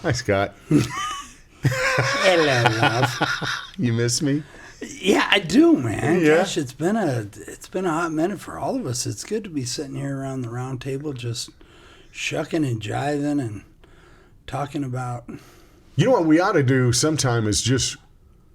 Hi, Scott. Hello, love. You miss me? Yeah, I do, man. Yeah. Gosh, it's been a hot minute for all of us. It's good to be sitting here around the round table, just shucking and jiving and talking about. You know what we ought to do sometime is just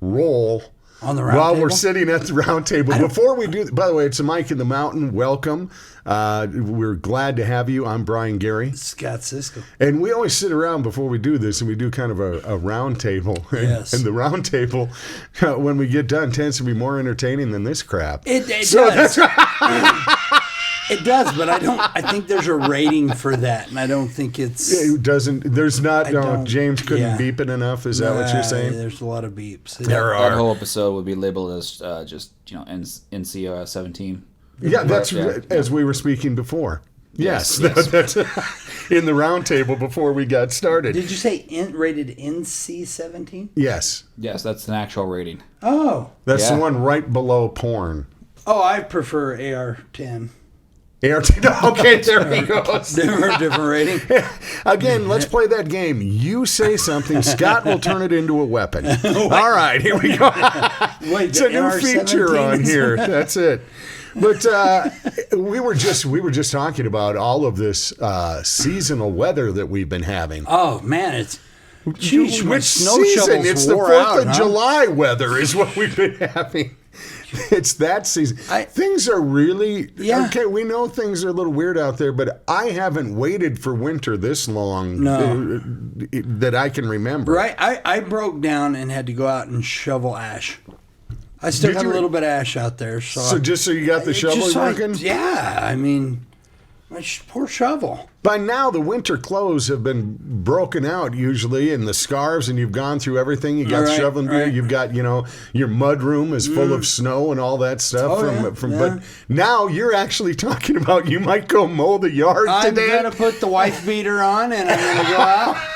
roll On the round while table? we're sitting at the round table. Before we do, by the way, it's a Mike in the Mountain. Welcome. We're glad to have you. I'm Brian Gary. Scott Cisco. And we always sit around before we do this, and we do kind of a round table. Yes. And the round table, when we get done, tends to be more entertaining than this crap. It does. It does, but I think there's a rating for that, and I don't think it's. It doesn't. There's not. don't- James couldn't yeah. beep it enough. Is that what you're saying? There's a lot of beeps. That whole episode would be labeled as just NC 17. Yeah, that's Yeah. as we were speaking before. Yes, Yes. that's in the round table before we got started. Did you say rated NC-17? Yes, Yes, that's an actual rating. Oh. that's the Yeah. one right below porn. Oh, I prefer AR-10. ART. Okay, there he goes. Different rating. Again, let's play that game. You say something, Scott will turn it into a weapon. All right, here we go. Wait, It's a new feature on here. That's it. But we were just talking about all of this seasonal weather that we've been having. Oh, man, it's... Geez, my Which snow season? shovels It's the wore 4th out, of huh? July weather is what we've been having. It's that season. Things are really... Yeah. Okay, we know things are a little weird out there, but I haven't waited for winter this long that I can remember. Right, I broke down and had to go out and shovel ash. I still Did got you? a little bit of ash out there. So, So just so you got the It's shovel just like- working? yeah, I mean, my poor shovel. By now, the winter clothes have been broken out usually, and the scarves, and you've gone through everything. You got Right, shoveling gear. right. You've got, your mud room is full of snow and all that stuff. Oh, yeah. But now you're actually talking about you might go mow the yard I'm today. going to put the wife beater on, and I'm going to go out.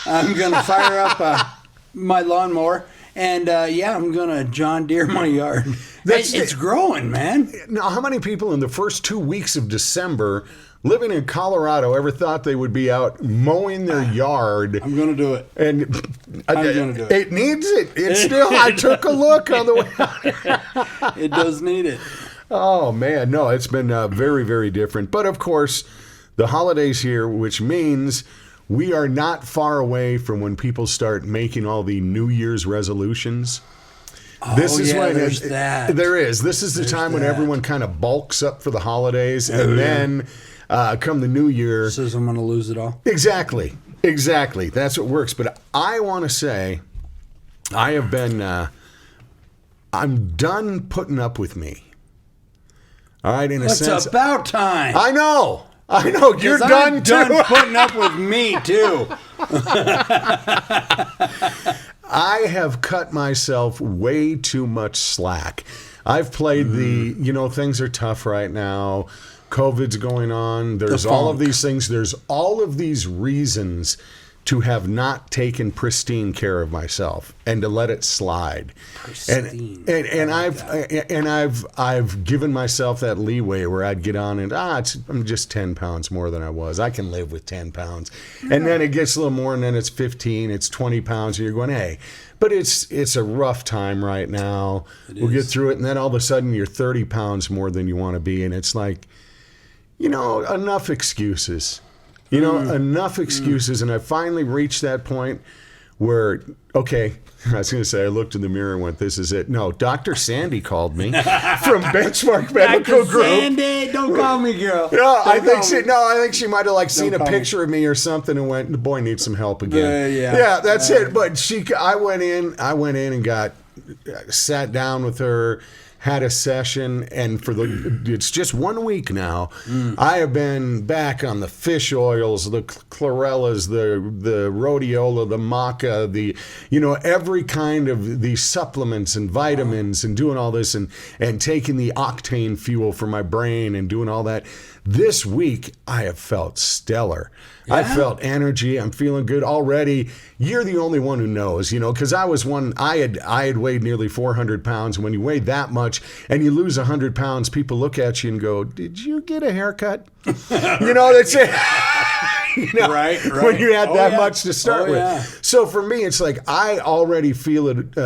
I'm going to fire up my lawnmower. And, I'm going to John Deere my yard. It's growing, man. Now, how many people in the first 2 weeks of December living in Colorado ever thought they would be out mowing their yard? I'm going to do it. And I'm gonna do it. It needs it. It's still. I took a look on the way. It does need it. Oh man, no, it's been very, very different. But of course, the holidays here, which means we are not far away from when people start making all the New Year's resolutions. This is when there's that. There is. This is the time when everyone kind of bulks up for the holidays, and then come the New Year. Says I'm going to lose it all. Exactly. That's what works. But I want to say, I have been. I'm done putting up with me. All right, in a sense. It's about time. I know. You're 'Cause done I'm too. done putting up with me too. I have cut myself way too much slack. I've played things are tough right now. COVID's going on. There's all of these things. There's all of these reasons to have not taken pristine care of myself and to let it slide. Pristine. And I've given myself that leeway where I'd get on and I'm just 10 pounds more than I was. I can live with 10 pounds. And then it gets a little more, and then it's 15, it's 20 pounds, and you're going, hey. But it's a rough time right now. We'll get through it, and then all of a sudden you're 30 pounds more than you want to be, and it's like, enough excuses. Enough excuses. And I finally reached that point where, okay, I was going to say, I looked in the mirror and went, this is it. No, Dr. Sandy called me from Benchmark Medical Dr. Group. Sandy, don't call me, girl. No, I Don't think she might have seen a call me. picture of me or something and went, the boy needs some help again. Yeah. That's it. But I went in and sat down with her, had a session, and it's just 1 week now. I have been back on the fish oils, the chlorellas, the rhodiola, the maca, every kind of these supplements and vitamins, and doing all this and taking the octane fuel for my brain and doing all that. This week, I have felt stellar. Yeah. I felt energy. I'm feeling good already. You're the only one who knows, because I was I had weighed nearly 400 pounds. And when you weigh that much and you lose 100 pounds, people look at you and go, did you get a haircut? That's it. Right. When you had that yeah. much to start with. Yeah. So for me, it's like I already feel it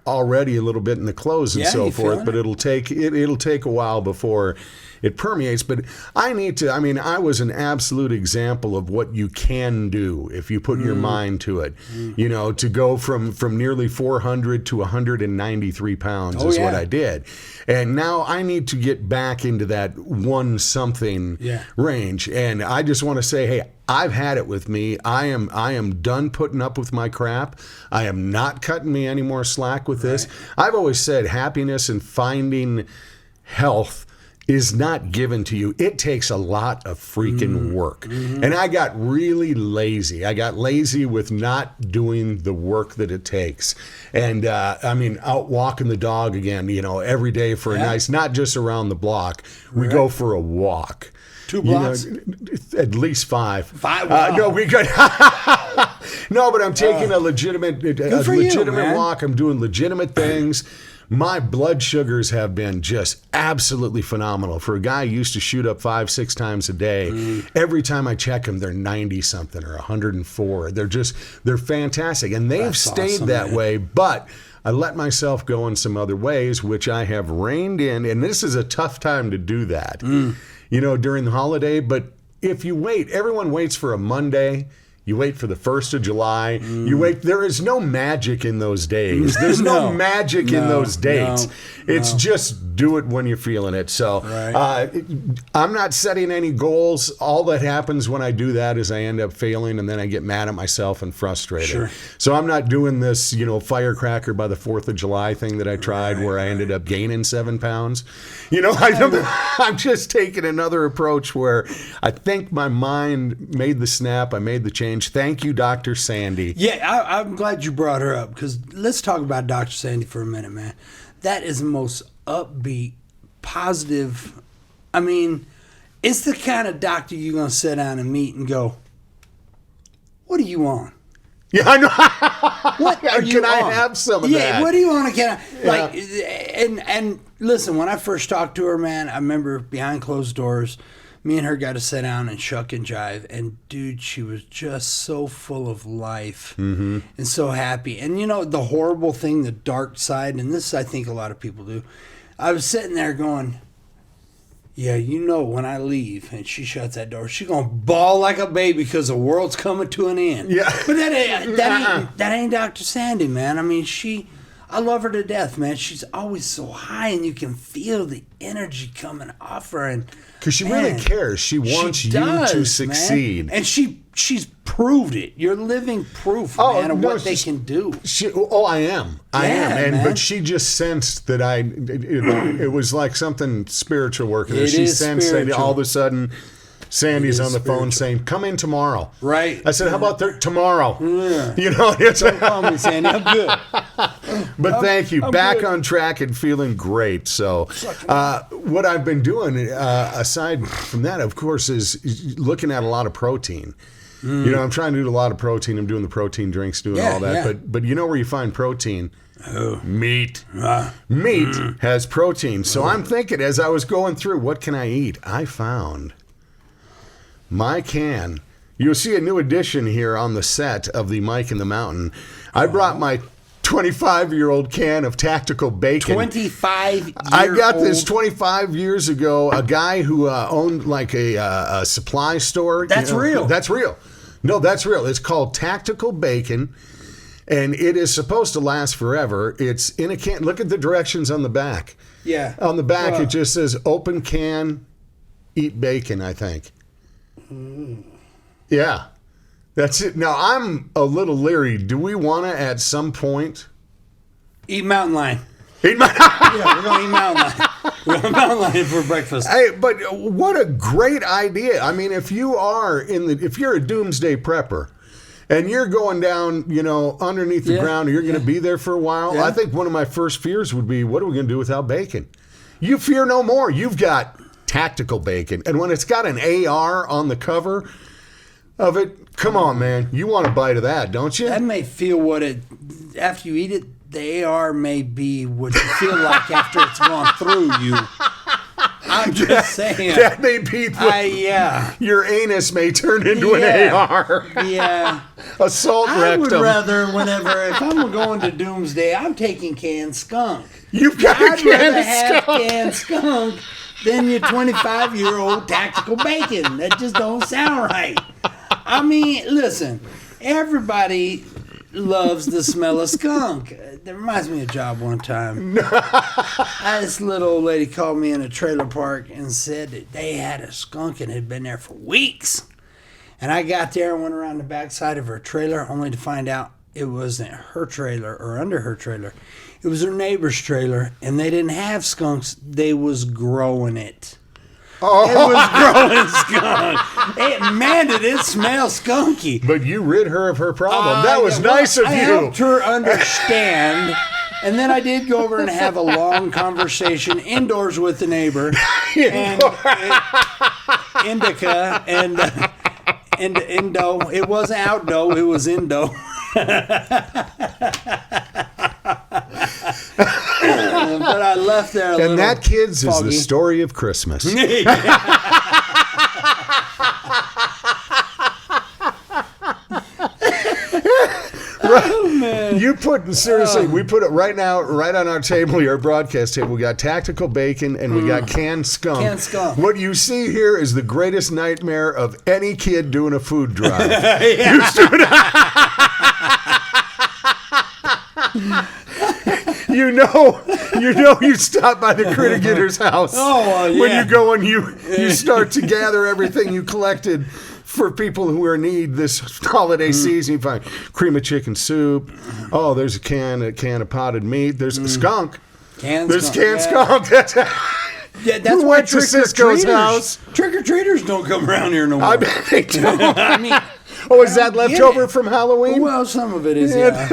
already a little bit in the clothes and so you forth, feeling but it'll take a while before it permeates. But I was an absolute example of what you can do if you put your mind to it. To go from nearly 400 to 193 pounds is what I did. And now I need to get back into that one something range. And I just want to say, hey, I've had it with me. I am done putting up with my crap. I am not cutting me any more slack with this. I've always said happiness and finding health is not given to you. It takes a lot of freaking work. And I got really lazy. I got lazy with not doing the work that it takes. And out walking the dog again, every day for a nice, not just around the block. We go for a walk. 2 blocks? At least 5. 5? Wow. No, we got. No, but I'm taking a legitimate walk. I'm doing legitimate things. My blood sugars have been just absolutely phenomenal. For a guy who used to shoot up 5-6 times a day, every time I check them, they're 90 something or 104. They're fantastic, and they've stayed awesome, that way. But I let myself go in some other ways, which I have reined in, and this is a tough time to do that. During the holiday. But if you wait, everyone waits for a Monday. You wait for the 1st of July. You wait. There is no magic in those days. There's no magic in those dates. It's just do it when you're feeling it. So I'm not setting any goals. All that happens when I do that is I end up failing, and then I get mad at myself and frustrated. Sure. So I'm not doing this, firecracker by the 4th of July thing that I tried where I ended up gaining 7 pounds. I'm just taking another approach where I think my mind made the snap. I made the change. Thank you, Dr. Sandy. Yeah, I'm glad you brought her up, because let's talk about Dr. Sandy for a minute, man. That is the most upbeat, positive. I mean, it's the kind of doctor you're going to sit down and meet and go, what are you on? Yeah, I know. What are you Can I have some of that? Yeah, what do you want to and listen, when I first talked to her, man, I remember behind closed doors, me and her got to sit down and shuck and jive. And, dude, she was just so full of life and so happy. And, the horrible thing, the dark side, and this I think a lot of people do, I was sitting there going, yeah, when I leave and she shuts that door, she's going to bawl like a baby because the world's coming to an end. Yeah. But that ain't Dr. Sandy, man. I mean, I love her to death, man. She's always so high, and you can feel the energy coming off her. Because she really cares. She wants you to succeed. Man. And she's proved it. You're living proof, man, of what they can do. I am. I am. Man. But she just sensed that it was like something spiritual working there. It She is sensed that spiritual. all of a sudden Sandy's on the phone saying, come in tomorrow. Right. I said, how about tomorrow? Yeah. Don't call me, Sandy. I'm good. But thank you. I'm Back good. on track and feeling great. So what I've been doing, aside from that, of course, is looking at a lot of protein. I'm trying to do a lot of protein. I'm doing the protein drinks, doing all that. Yeah. But you know where you find protein? Meat. Meat has protein. So I'm thinking, as I was going through, what can I eat? I found my can. You'll see a new addition here on the set of the Mike and the Mountain. I brought my 25-year-old can of tactical bacon. 25 I got this 25 years ago. A guy who owned like a supply store. That's real. That's real. No, that's real. It's called Tactical Bacon, and it is supposed to last forever. It's in a can. Look at the directions on the back. Yeah. On the back, it just says open can, eat bacon, I think. Yeah. That's it. Now, I'm a little leery. Do we want to, at some point... Eat mountain lion. Yeah, we're going to eat mountain lion. We're going to mountain lion for breakfast. Hey, but what a great idea. I mean, if you're a doomsday prepper and you're going down, underneath the ground, or you're going to be there for a while, I think one of my first fears would be, what are we going to do without bacon? You fear no more. You've got Tactical Bacon. And when it's got an AR on the cover of it, come on, man. You want a bite of that, don't you? That may feel after you eat it, the AR may be what you feel like after it's gone through you. I'm just saying. That may be Yeah. your anus may turn into an AR. Yeah. Assault I would rectum. rather, if I'm going to Doomsday, I'm taking canned skunk. You've got I'd a rather can of have skunk. canned skunk than your 25-year-old tactical bacon. That just don't sound right. I mean, listen, everybody loves the smell of skunk. That reminds me of a job one time. This little old lady called me in a trailer park and said that they had a skunk and had been there for weeks. And I got there and went around the backside of her trailer only to find out it wasn't her trailer or under her trailer. It was her neighbor's trailer, and they didn't have skunks. They was growing it. Oh. It was growing skunk. Man, did it smell skunky. But you rid her of her problem. That was nice of I you. helped her understand. And then I did go over and have a long conversation indoors with the neighbor. And indica and indo. It wasn't outdo, it was indo. But I left there a little And that, kids, is foggy. the story of Christmas. Oh, man. You put, seriously, we put it right now, right on our table, your broadcast table. We got tactical bacon and we got canned skunk. Canned skunk. What you see here is the greatest nightmare of any kid doing a food drive. You stop by the critter getter's house. Oh, yeah. When you go and you start to gather everything you collected for people who are in need this holiday season. You find cream of chicken soup. Oh, there's a can of potted meat. There's a skunk. There's canned skunk. That's who why went to Cisco's house? Trick-or-treaters don't come around here no more. I bet they don't. I mean, Oh, is that left over from Halloween? well, some of it is, yeah.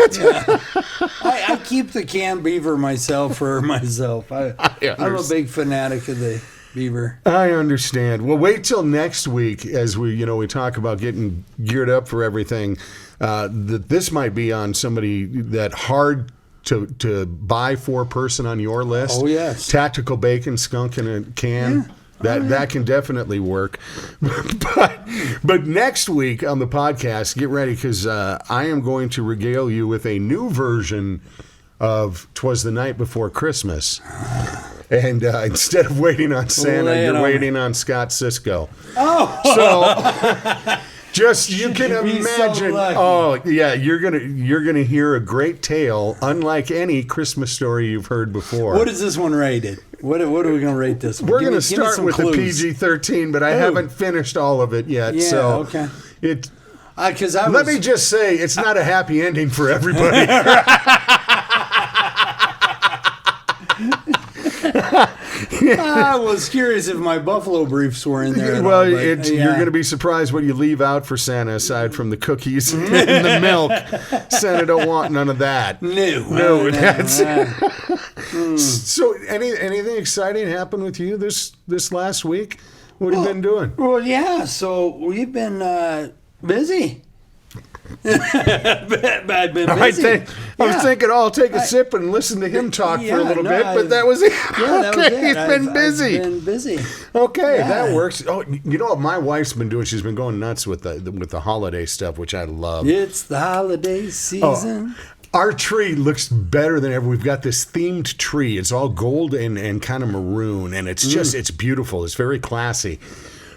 I keep the canned beaver myself for myself. I'm a big fanatic of the beaver. I understand. Well, wait till next week as we talk about getting geared up for everything. That this might be on somebody that hard to buy for person on your list. Oh, yes. Tactical bacon, skunk in a can. Yeah. That can definitely work. But next week on the podcast, get ready because I am going to regale you with a new version of 'Twas the Night Before Christmas. And instead of waiting on Santa, you're waiting on Scott Cisco. Oh! So just you can imagine. Oh yeah, you're gonna hear a great tale, unlike any Christmas story you've heard before. What is this one rated? What are we gonna rate this one? We're gonna start with the PG-13, but I haven't finished all of it yet. Yeah, so okay. Let me just say, it's not a happy ending for everybody. I was curious if my buffalo briefs were in there. Well, you're going to be surprised what you leave out for Santa, aside from the cookies and the milk. Santa don't want none of that. No, that's So, anything exciting happened with you this last week? What have you been doing? Well, yeah. So we've been busy. I've been busy. I was thinking, I'll take a sip and listen to him talk for a little bit, but that was it. Yeah, that was it. He's been busy. I've been busy. Okay, that works. Oh, you know what my wife's been doing? She's been going nuts with the holiday stuff, which I love. It's the holiday season. Our tree looks better than ever. We've got this themed tree. It's all gold and kind of maroon, and it's just it's beautiful. It's very classy.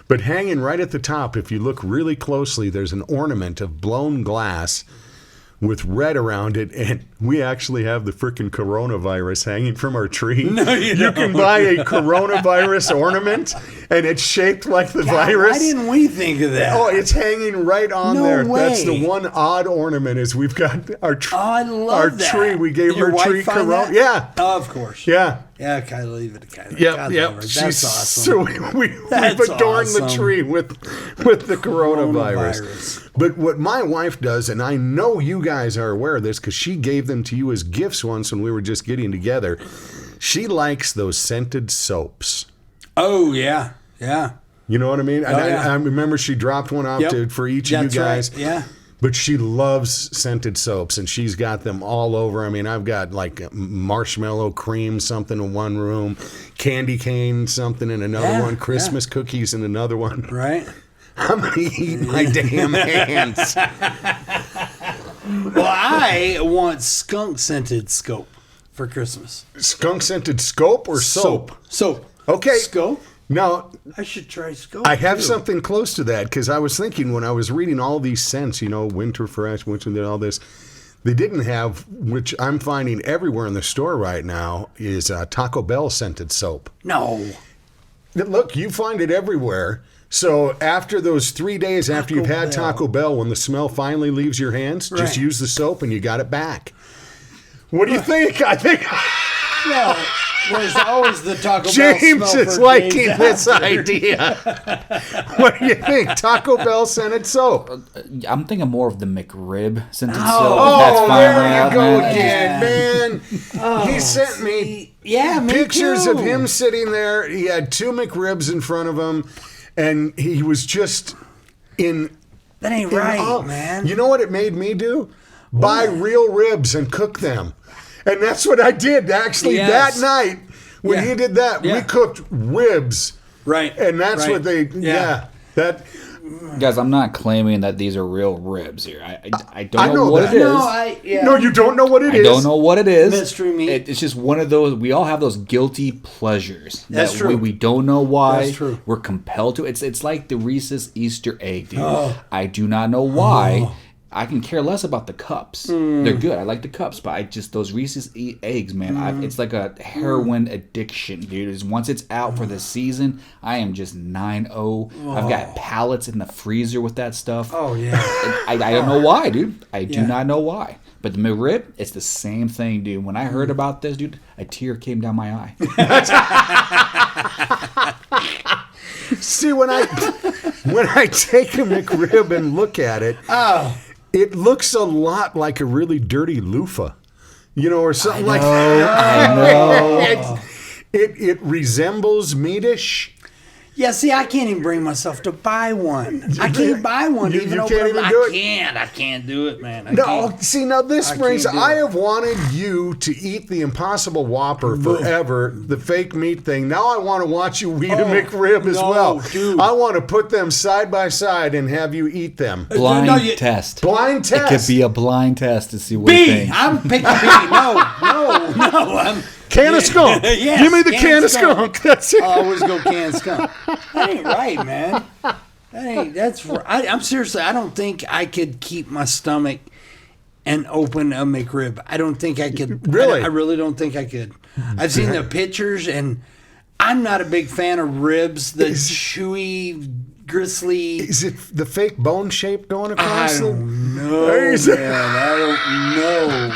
But hanging right at the top, if you look really closely, there's an ornament of blown glass with red around it, and we actually have the frickin' coronavirus hanging from our tree. No, you can buy a coronavirus ornament, and it's shaped like the virus. Why didn't we think of that? Oh, it's hanging right on there. That's the one odd ornament is we've got our tree. Oh, I love that. Tree. We gave Your her wife tree find corona. that? Yeah. Oh, of course. Yeah. Yeah, Kyla, leave it to Kyla. Yep. That's awesome. So we've adorned the tree with the coronavirus. But what my wife does, and I know you guys are aware of this because she gave them to you as gifts once when we were just getting together. She likes those scented soaps. Oh, yeah. Yeah. You know what I mean? Oh, yeah. I remember she dropped one out for each of you guys. Right. Yeah. But she loves scented soaps, and she's got them all over. I mean, I've got like marshmallow cream something in one room, candy cane something in another one, Christmas cookies in another one. Right? I'm going to eat my damn hands. Well, I want skunk-scented scope for Christmas. Skunk-scented scope or soap? Soap. Okay. Scope? Now, I should try scope. I have too. something close to that because I was thinking when I was reading all these scents, winter fresh, winter, all this, they didn't have, which I'm finding everywhere in the store right now, is Taco Bell scented soap. No. Look, you find it everywhere. So after those 3 days after you've had Taco Bell, when the smell finally leaves your hands, just use the soap and you got it back. What do you think? I think... Well, there's always the Taco Bell James smell is for liking days this after. idea. What do you think? Taco Bell scented soap. I'm thinking more of the McRib scented soap. Oh, there you go man. again, man. He sent me me pictures too. of him sitting there. He had 2 McRibs in front of him, and he was just in... That ain't right, awe. man. You know what it made me do? Buy real ribs and cook them. And that's what I did, actually, Yes. that night. When he did that, we cooked ribs. Right. And that's right. what they... that... Guys, I'm not claiming that these are real ribs here. I don't I know know what that. it is. No, you don't know what it is. I don't know what it is. Mystery meat. It's just one of those. We all have those guilty pleasures. That's true. We don't know why. That's true. We're compelled to. It's like the Reese's Easter egg, dude. I do not know why. I can care less about the cups. They're good. I like the cups, but those Reese's eggs, man. It's like a heroin addiction, dude. Once it's out for the season, I am just 9-0. I've got pallets in the freezer with that stuff. Oh, yeah. I don't know why, dude. I do not know why. But the McRib, it's the same thing, dude. When I heard about this, dude, a tear came down my eye. See, when I take a McRib and look at it, it looks a lot like a really dirty loofah, or something like that. I know. It resembles meatish. Yeah, see, I can't even bring myself to buy one. I can't buy one. You even can't open even up. do it? I can't do it, man. I No, can't. see, now this brings... can't do I it. have wanted you to eat the Impossible Whopper forever, the fake meat thing. Now I want to watch you eat a McRib as no, well. dude. I want to put them side by side and have you eat them. Blind No, you- test. Blind test. It could be a blind test to see what you B. think. I'm picking B. No. I'm Can of skunk. Yes, Give me the can can of of skunk. That's it. I'll always go canned skunk. That ain't right, man. I'm seriously, I don't think I could keep my stomach and open a McRib. I don't think I could. Really? I really don't think I could. I've seen the pictures, and I'm not a big fan of ribs. The chewy, gristly. Is it the fake bone shape going I across? don't know, Is it- man. I don't know.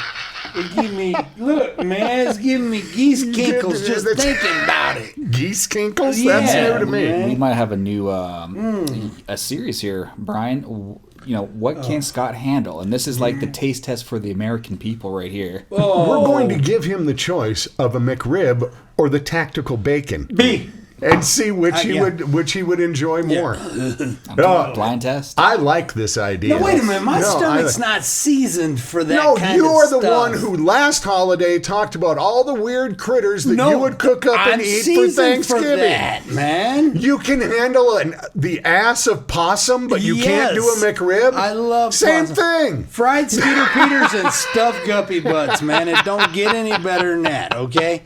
It give me, look, man, it's giving me geese kinkles just thinking about it. Geese kinkles? Yeah, That's new to me. man. We might have a new a series here, Brian. What can Scott handle? And this is like the taste test for the American people right here. We're going to give him the choice of a McRib or the tactical bacon. B. And see which he yeah. would enjoy more. Blind test. I like this idea. No, wait a minute. My No, stomach's not seasoned for that No, kind you of are stuff. the one who last holiday talked about all the weird critters that you would cook up I'm and eat for seasoned Thanksgiving. For that, man. You can handle the ass of possum, but you can't do a Yes. McRib? I love Same possum. thing. Fried Skeeter Peters and stuffed guppy butts, man. It don't get any better than that, okay?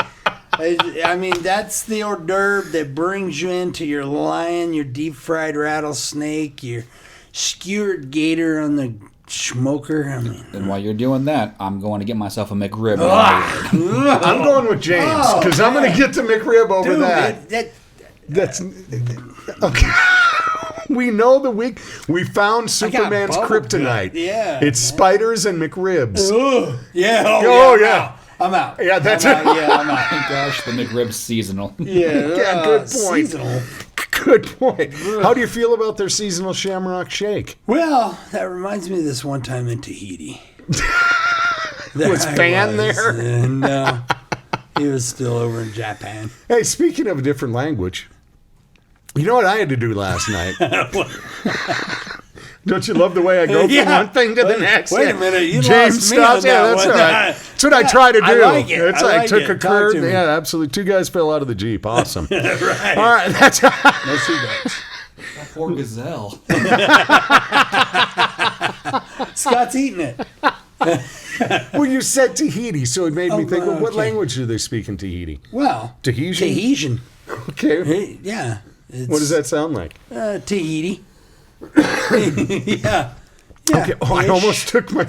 I mean, that's the hors d'oeuvre that brings you into your lion, your deep-fried rattlesnake, your skewered gator on the smoker. I mean, And while you're doing that, I'm going to get myself a McRib. I'm going with James because I'm going to get the McRib over dude, that. That's okay. We know we found Superman's bubble kryptonite. gut. Yeah. It's spiders and McRibs. yeah. Oh, yeah. I'm out. Yeah, that's I'm it. out. Yeah, I'm out. Gosh, the McRib's seasonal. Yeah, Yeah, good point. Seasonal. Good point. How do you feel about their seasonal Shamrock Shake? Well, that reminds me of this one time in Tahiti. Was Fan there? No, he was still over in Japan. Hey, speaking of a different language, you know what I had to do last night? Don't you love the way I go from Yeah. one thing to the next? Wait a minute, you James lost me on Scott, yeah, that that's one. all right. That's what I try to do. I like it. It's I like like took it. a Talk curve. to me. Yeah, absolutely. 2 guys fell out of the Jeep. Awesome. Right. All right, that's No cigarettes. That poor gazelle. Scott's eating it. well. You said Tahiti, so it made me think. Well, what okay. language do they speak in Tahiti? Well, Tahitian? Tahitian. Okay. Hey, yeah. It's, What does that sound like? Tahiti. yeah. Okay. Oh, I Ish. almost took my.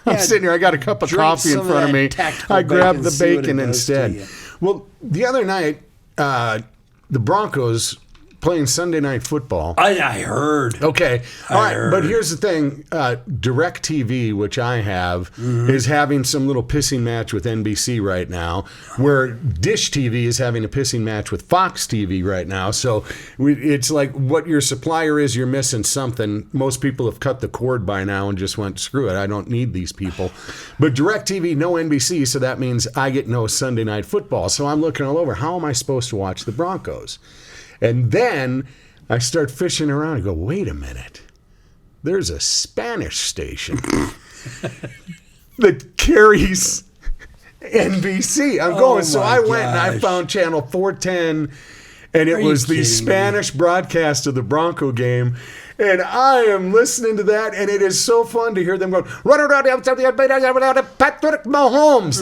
I'm Yeah, sitting here. I got a cup of drink coffee in some of front of that me. tactical I grabbed bacon, the see what it bacon does to instead. you. Well, the other night, the Broncos playing Sunday Night Football. I heard. Okay. All right. heard. But here's the thing. DirecTV, which I have, is having some little pissing match with NBC right now, where Dish TV is having a pissing match with Fox TV right now. So it's like what your supplier is, you're missing something. Most people have cut the cord by now and just went, screw it, I don't need these people. But DirecTV, no NBC, so that means I get no Sunday Night Football. So I'm looking all over. How am I supposed to watch the Broncos? And then I start fishing around and go, wait a minute. There's a Spanish station that carries NBC. I'm going. So I went and I gosh. found channel 410, and it Are you was the kidding me? Spanish broadcast of the Bronco game. And I am listening to that, and it is so fun to hear them go, Patrick Mahomes.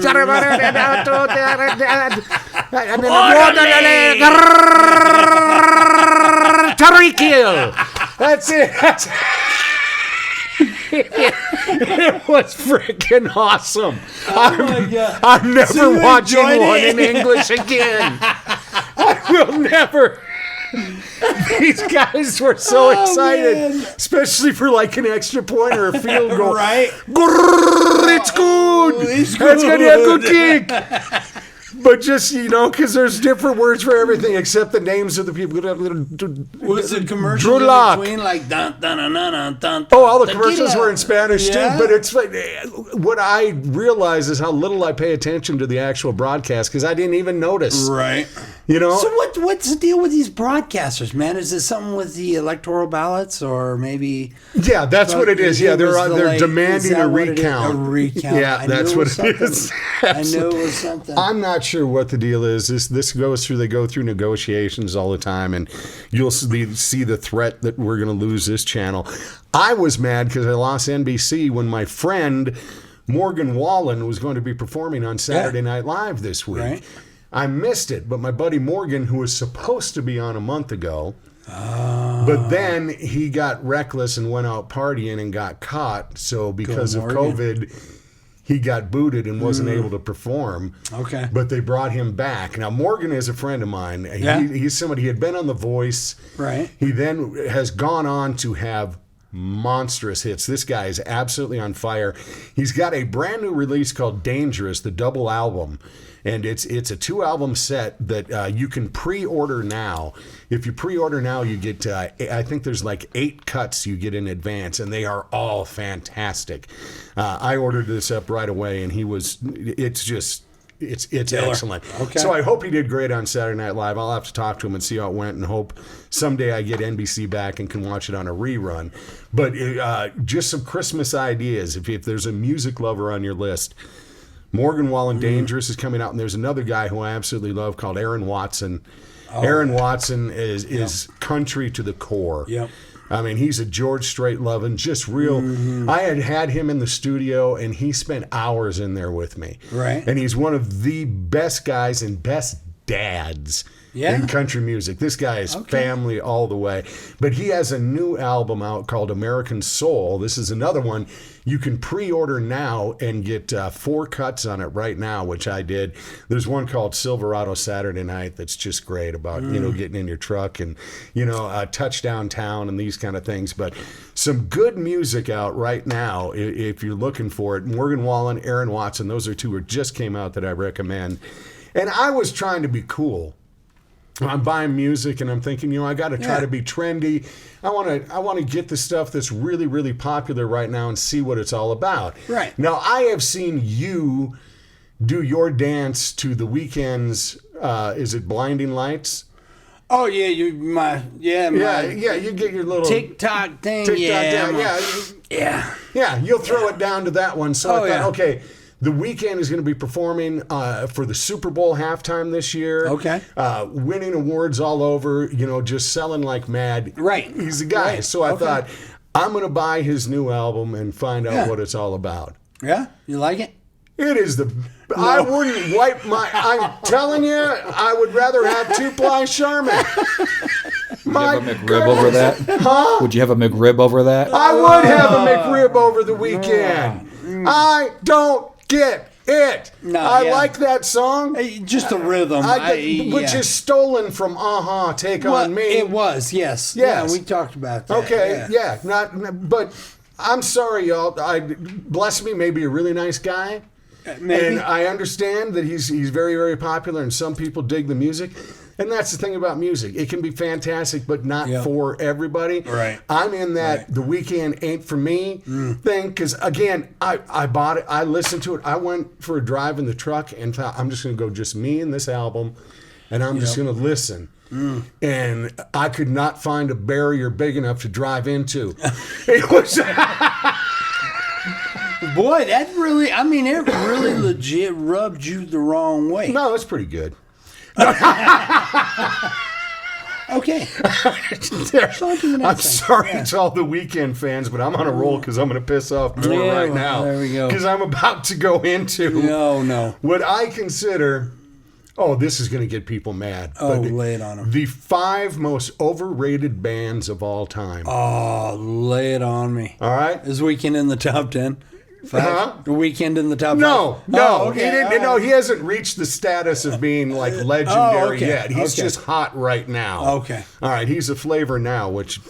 Tariq Hill. That's it. It was freaking awesome. my God. I'm never So you watching enjoyed one it? in English again. I will never. These guys were so excited, man. especially for like an extra point or a field goal. Right? Grrr, it's good. It's It's going to be a good good. kick. But just, because there's different words for everything except the names of the people. Was the commercials in Drulak. between like dun dun dun dun dun dun? Oh, all the commercials were in Spanish Yeah. too. But it's like what I realize is how little I pay attention to the actual broadcast because I didn't even notice. Right. So what's the deal with these broadcasters, man? Is it something with the electoral ballots, or maybe? Yeah, that's what it is. Yeah, It was they're is demanding that a what it is? recount. A recount. Yeah, I knew that's it what was it something. is. I knew it was something. I'm not sure what the deal is. They go through negotiations all the time, and you'll see the threat that we're going to lose this channel. I was mad because I lost NBC when my friend Morgan Wallen was going to be performing on Saturday Night Live this week. Right. I missed it, but my buddy Morgan, who was supposed to be on a month ago, but then he got reckless and went out partying and got caught. So because of Morgan. COVID, he got booted and wasn't able to perform. Okay. But they brought him back. Now, Morgan is a friend of mine. Yeah. He's somebody, he had been on The Voice. Right. He then has gone on to have monstrous hits. This guy is absolutely on fire. He's got a brand new release called Dangerous, the double album. And it's a 2-album set that you can pre-order now. If you pre-order now, you get, I think there's like 8 cuts you get in advance, and they are all fantastic. I ordered this up right away, and it's excellent. Okay. So I hope he did great on Saturday Night Live. I'll have to talk to him and see how it went, and hope someday I get NBC back and can watch it on a rerun. But just some Christmas ideas. If there's a music lover on your list, Morgan Wallen Dangerous is coming out, and there's another guy who I absolutely love called Aaron Watson. Aaron Watson is country to the core. Yep. I mean, he's a George Strait loving, just real. I had him in the studio, and he spent hours in there with me. Right. And he's one of the best guys and best dads in country music. This guy is family all the way. But he has a new album out called American Soul. This is another one you can pre-order now and get 4 cuts on it right now, which I did. There's one called Silverado Saturday Night that's just great about, getting in your truck and, touchdown town and these kind of things. But some good music out right now if you're looking for it. Morgan Wallen, Aaron Watson, those are 2 that just came out that I recommend. And I was trying to be cool. I'm buying music and I'm thinking, I got to try to be trendy. I want to get the stuff that's really, really popular right now and see what it's all about. Right. Now, I have seen you do your dance to The Weeknd's, is it Blinding Lights? Oh yeah, my You get your little TikTok thing. Yeah. You'll throw it down to that one. So I thought, okay, The Weeknd is going to be performing for the Super Bowl halftime this year. Okay. Winning awards all over. Just selling like mad. Right. He's the guy. Right. So I thought, I'm going to buy his new album and find out what it's all about. Yeah, you like it? It is I wouldn't wipe I'm telling you, I would rather have 2-ply Charmin. Would you have a McRib over that? Huh? Would you have a McRib over that? I would have a McRib over The Weeknd. I don't get it. No, I like that song. Just the rhythm. Which is stolen from Take On Me. It was, yes. Yeah, we talked about that. Okay, but I'm sorry, y'all. Bless me, maybe a really nice guy. Maybe. And I understand that he's very, very popular, and some people dig the music. And that's the thing about music. It can be fantastic, but not for everybody. Right. I'm in that The Weeknd ain't for me thing, because, again, I bought it. I listened to it. I went for a drive in the truck and thought, I'm just going to go just me and this album, and I'm just going to listen. And I could not find a barrier big enough to drive into. It was... Boy, it really legit rubbed you the wrong way. No, it's pretty good. Okay. I'm sorry to all the Weeknd fans, but I'm on a roll because I'm going to piss off more right now. There we go. Because I'm about to go into what I consider... Oh, this is going to get people mad. Oh, lay it on them. The 5 most overrated bands of all time. Oh, lay it on me. All right? Is Weeknd in the top 10? Huh? The Weeknd in the top 5? No. Okay. He didn't. No, he hasn't reached the status of being like legendary yet. He's just hot right now. Okay. All right. He's a flavor now, which,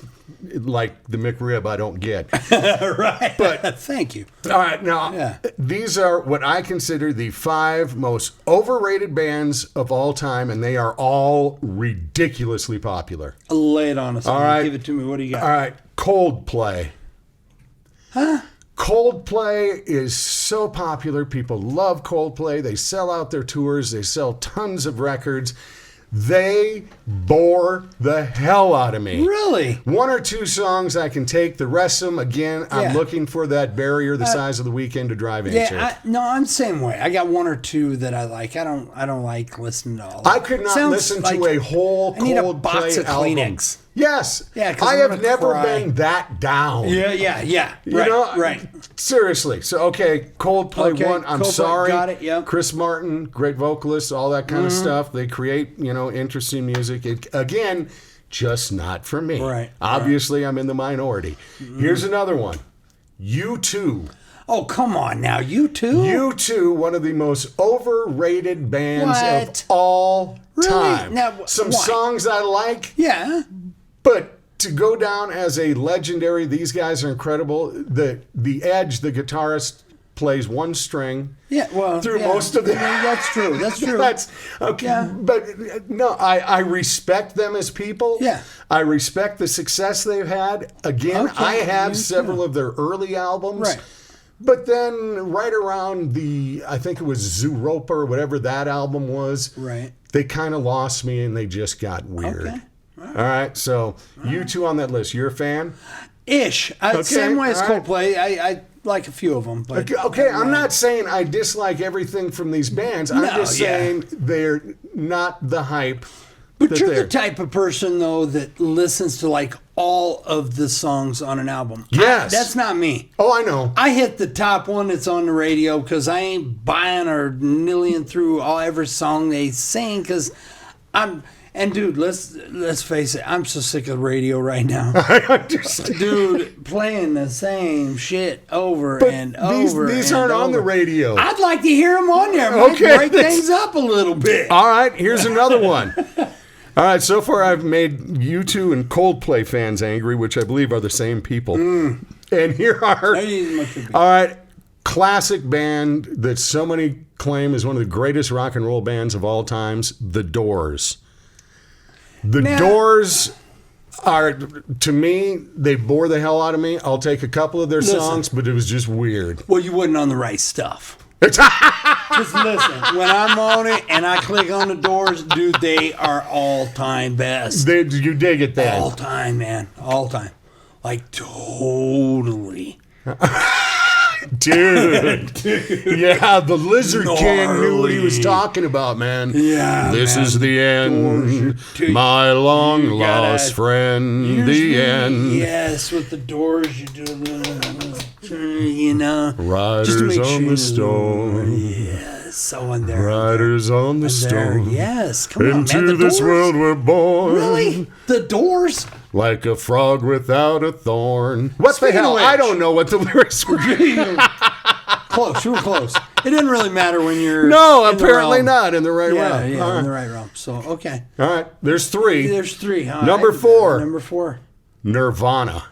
like the McRib, I don't get. Right. But thank you. All right. Now, these are what I consider the 5 most overrated bands of all time, and they are all ridiculously popular. Lay it on us. All right. Give it to me. What do you got? All right. Coldplay. Huh? Coldplay is so popular. People love Coldplay. They sell out their tours. They sell tons of records. They bore the hell out of me. Really? 1 or 2 songs I can take. The rest of them, again, I'm looking for that barrier the size of The Weeknd to drive into. I'm the same way. I got 1 or 2 that I like. I don't like listening to all. I could not listen to a whole Coldplay album. I need a box of Kleenex. Yes. Yeah, I have never been that down. Yeah. Right. Seriously. So, okay, Coldplay 1. I'm sorry. Got it, yep. Chris Martin, great vocalist, all that kind of stuff. They create, interesting music. Again, just not for me. Right. Obviously, I'm in the minority. Here's another one. U2. Oh, come on now. U2? U2, one of the most overrated bands of all time. Now, some songs I like. Yeah. But to go down as a legendary, these guys are incredible. The Edge, the guitarist, plays 1 string. Yeah, well, through most of the. That's true. That's okay. Yeah. But no, I respect them as people. Yeah. I respect the success they've had. Again, I have several of their early albums. Right. But then, right around I think it was Zooropa or whatever that album was. Right. They kind of lost me, and they just got weird. Okay. All right, so U2 on that list. You're a fan? Ish. Same way as Coldplay. I like a few of them. But, okay, I'm not saying I dislike everything from these bands. I'm just saying they're not the hype. But you're the type of person, though, that listens to like all of the songs on an album. Yes. That's not me. Oh, I know. I hit the top one that's on the radio because I ain't buying or nilling through every song they sing because I'm... And dude, let's face it, I'm so sick of radio right now. I understand. Dude, playing the same shit over and over. These aren't on the radio. I'd like to hear them on there. Break things up a little bit. All right, here's another one. All right, so far I've made U2 and Coldplay fans angry, which I believe are the same people. And here are, all right, classic band that so many claim is one of the greatest rock and roll bands of all times, The Doors. The Doors are, to me, they bore the hell out of me. I'll take a couple of their songs, but it was just weird. Well, you wasn't on the right stuff. Just listen. When I'm on it and I click on the Doors, dude, they are all-time best. You dig it then? All time, man. All time. Like, totally. Dude. Yeah, the Lizard King knew what he was Gnarly. talking about, man. Yeah, This man. is the end, Doors. my long You gotta- lost friend, Usually, the end. yes, with the Doors, you do a little, you know. just to Riders make on sure the you- stone, Yes, so in there. riders on the There, stone. yes, come on, man. Into The this Doors. world we're born. Really? The Doors? Like a frog without a thorn. What Speaking the hell? of which- I don't know what the lyrics were. Close, you were close. It didn't really matter when you're No, in the apparently realm. not in the right Yeah, realm. yeah, All in right. the right realm. So, okay. All right, there's three. There's three. All Number right. 4. Number 4. Nirvana.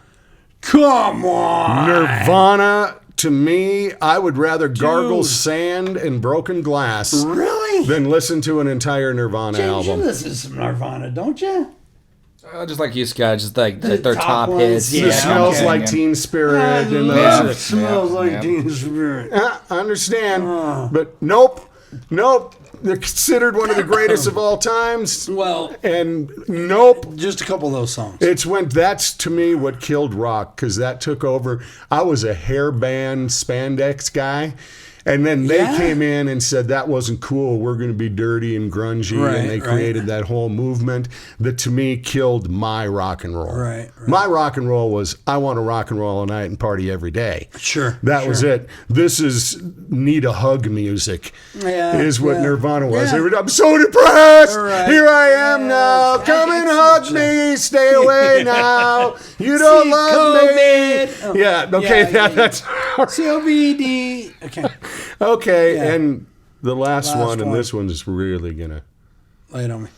Come on. Nirvana, to me, I would rather gargle sand and broken glass Really? than listen to an entire Nirvana James, you album. listen to some Nirvana, don't you? Just like you, Scott, just like their top top ones, hits. yeah. It smells okay. like Teen Spirit and love those. it. Smells Yeah, like yeah. Teen Spirit. I understand, but nope. They're considered one of the greatest of all times, Well, and nope. just a couple of those songs. That's to me what killed rock, because that took over. I was a hairband spandex guy, and then they Yeah. came in and said that wasn't cool. We're going to be dirty and grungy, Right, and they right. created that whole movement that to me killed my rock and roll. Right, right. My rock and roll was I want to rock and roll all night and party every day. Sure. That was it. This is need a hug music. Yeah, Is what yeah. Nirvana was. Yeah. They were, I'm so depressed. Right. Here I am Yes. now. Come and hug me. Stay away now. You don't See, love COVID. Oh, me. Yeah. Okay. yeah, That's COVD. Okay. okay. Yeah. And the last one, and one. this one's really gonna. Lay it on me.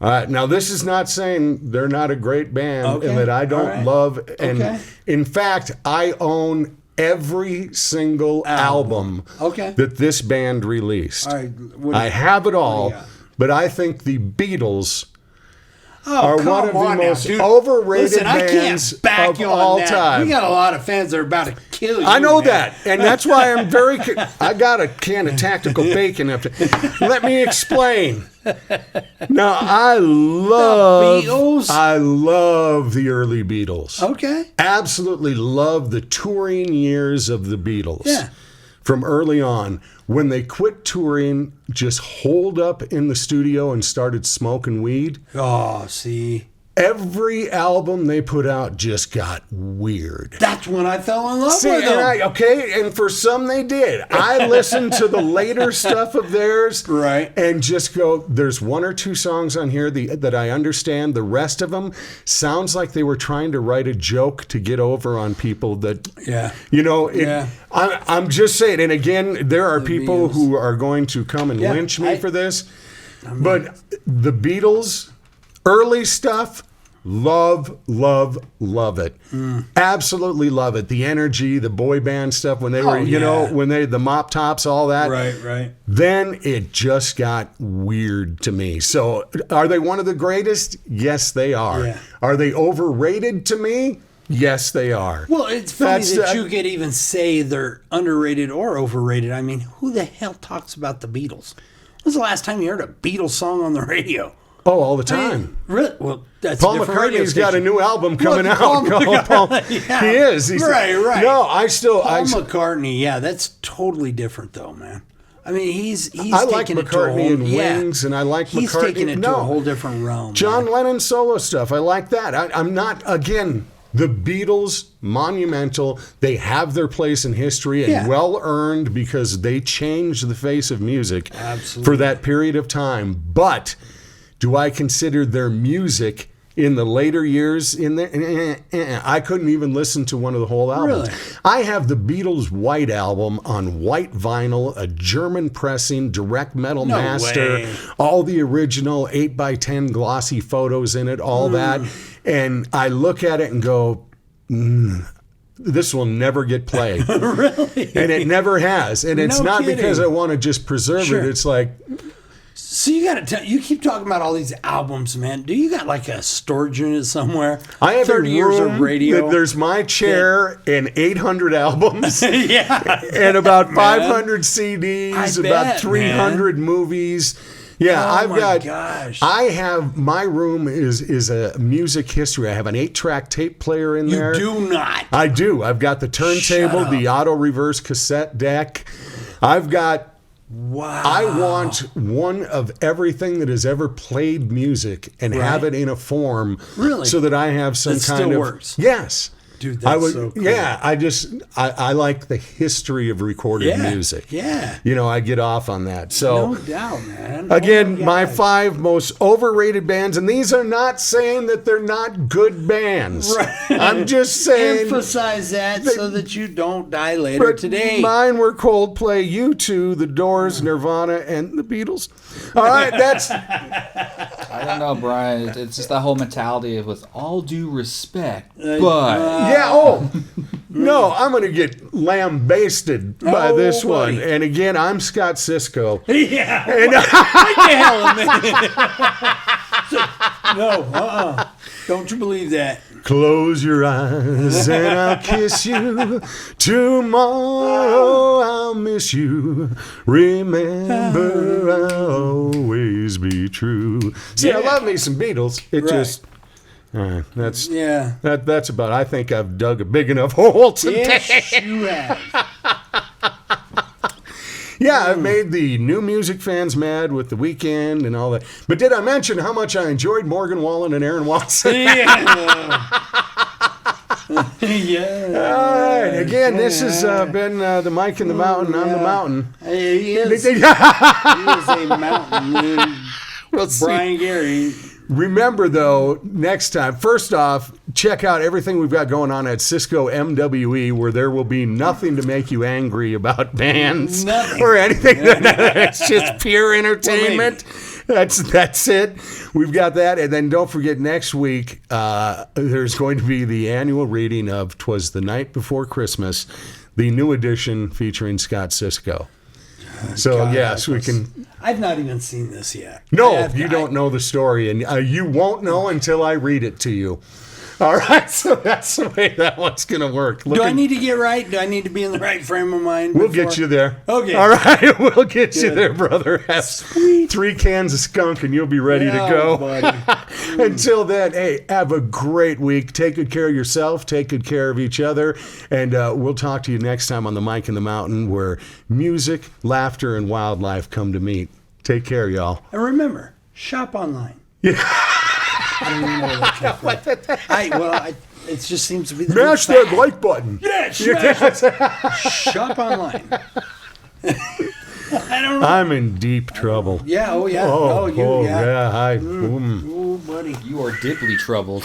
All right. Now, this is not saying they're not a great band Okay. and that I don't All right. love. And Okay. in fact, I own every single album Okay. that this band released. All right. What do I you- have it all, you got? but I think the Beatles Oh, are come one of the on now, most dude. overrated Listen, I bands can't back of you on all that. time. We got a lot of fans that are about to kill you. I know man. that, and that's why I'm very. I got a can of tactical bacon after. Let me explain. Now I love Beatles? I love the early Beatles. Okay. Absolutely love the touring years of the Beatles. Yeah. From early on, when they quit touring, just holed up in the studio and started smoking weed. Oh, see. Every album they put out just got weird. That's when I fell in love See, with them. and for some they did. I listened to the later stuff of theirs, Right. and just go. There's one or two songs on here that I understand. The rest of them sounds like they were trying to write a joke to get over on people that, Yeah. you know. Yeah. I'm just saying. And again, there are people Beatles. who are going to come and Yeah, lynch me for this, but the Beatles, early stuff. Love it. Absolutely love it. The energy, the boy band stuff when they were, yeah. when they, the mop tops, all that. Right. Then it just got weird to me. So are they one of the greatest? Yes, they are. Yeah. Are they overrated to me? Yes, they are. Well, it's funny That's that the- you could even say they're underrated or overrated. I mean, who the hell talks about the Beatles? When's the last time you heard a Beatles song on the radio? Oh, all the time. Really? Well, that's Paul a different radio McCartney's got a station. new album coming Look, out. Paul Paul- Yeah. He is. He's, Right. No, I still. Paul I, McCartney, yeah, that's totally different though, man. I mean, he's I like taking it to a McCartney whole, and Wings, and I like he's McCartney. taking it to No. a whole different realm. John man. Lennon solo stuff. I like that. I'm not, again, the Beatles, monumental. They have their place in history and Yeah. well earned because they changed the face of music Absolutely. for that period of time. But do I consider their music in the later years in there? I couldn't even listen to one of the whole albums. Really? I have the Beatles' White Album on white vinyl, a German pressing, direct metal No master, way. all the original 8x10 glossy photos in it, all that. And I look at it and go, this will never get played. Really? And it never has. And it's No not kidding. because I want to just preserve Sure. it. It's like, So you got to tell. You keep talking about all these albums, man. Do you got like a storage unit somewhere? I have 30 a years room of radio. that there's my chair and 800 albums. Yeah. And about Man. 500 CDs, I about bet, 300 movies. Yeah, Oh I've my got. gosh. I have my room is a music history. I have an 8-track tape player in there. You do not. I do. I've got the turntable, Shut up. the auto reverse cassette deck. I've got. Wow. I want one of everything that has ever played music and have Right. it in a form, Really? so that I have some That kind still of works. Yes. Dude, I that's would, so cool. yeah. I like the history of recorded Yeah. music. Yeah. You know, I get off on that. So. No doubt, man. Again, Oh my gosh. 5 most overrated bands, and these are not saying that they're not good bands. Right. I'm just saying. Emphasize that so that you don't die later But today. mine were Coldplay, U2, The Doors, Nirvana, and the Beatles. All right, that's I don't know, Brian. It's just that whole mentality of, with all due respect, but yeah. Oh no, I'm gonna get lambasted by Oh, this buddy. one. And again, I'm Scott Cisco. Yeah. And What the hell, man? No, don't you believe that? close your eyes and I'll kiss you. Tomorrow I'll miss you. Remember, I'll always be true. See, I Yeah. love me some Beatles. It Right. just. That's Yeah. that's about. I think I've dug a big enough hole today. Yes, you have. Yeah, I've made the new music fans mad with The Weeknd and all that. But did I mention how much I enjoyed Morgan Wallen and Aaron Watson? Yeah. Yeah. All right. Again, this has been the Mike in the Mountain. I'm the Mountain. He is a mountain. We'll see. Brian Gary. Remember, though, next time, first off, check out everything we've got going on at Cisco MWE, where there will be nothing to make you angry about bands Nothing. or anything. It's just pure entertainment. That's it. We've got that. And then don't forget, next week, there's going to be the annual reading of 'Twas the Night Before Christmas, the new edition featuring Scott Cisco. So, God, yes, we can... I've not even seen this yet. No, you don't know the story, and you won't know until I read it to you. All right, so that's the way that one's going to work. Do I need to get right? Do I need to be in the right frame of mind? We'll before? get you there. Okay. All right, we'll get you Good. there, brother. Have Sweet. 3 cans of skunk, and you'll be ready to Yeah, go. buddy. Until then, hey, have a great week. Take good care of yourself. Take good care of each other. And we'll talk to you next time on the Mike in the Mountain, where music, laughter, and wildlife come to meet. Take care, y'all. And remember, shop online. Yeah. I don't even know where that came from. It just seems to be the Mash new that fad. like button. Yeah, shop online. I don't know. I'm in deep trouble. Yeah, oh yeah. Oh, yeah. yeah. Oh, buddy. you are deeply troubled.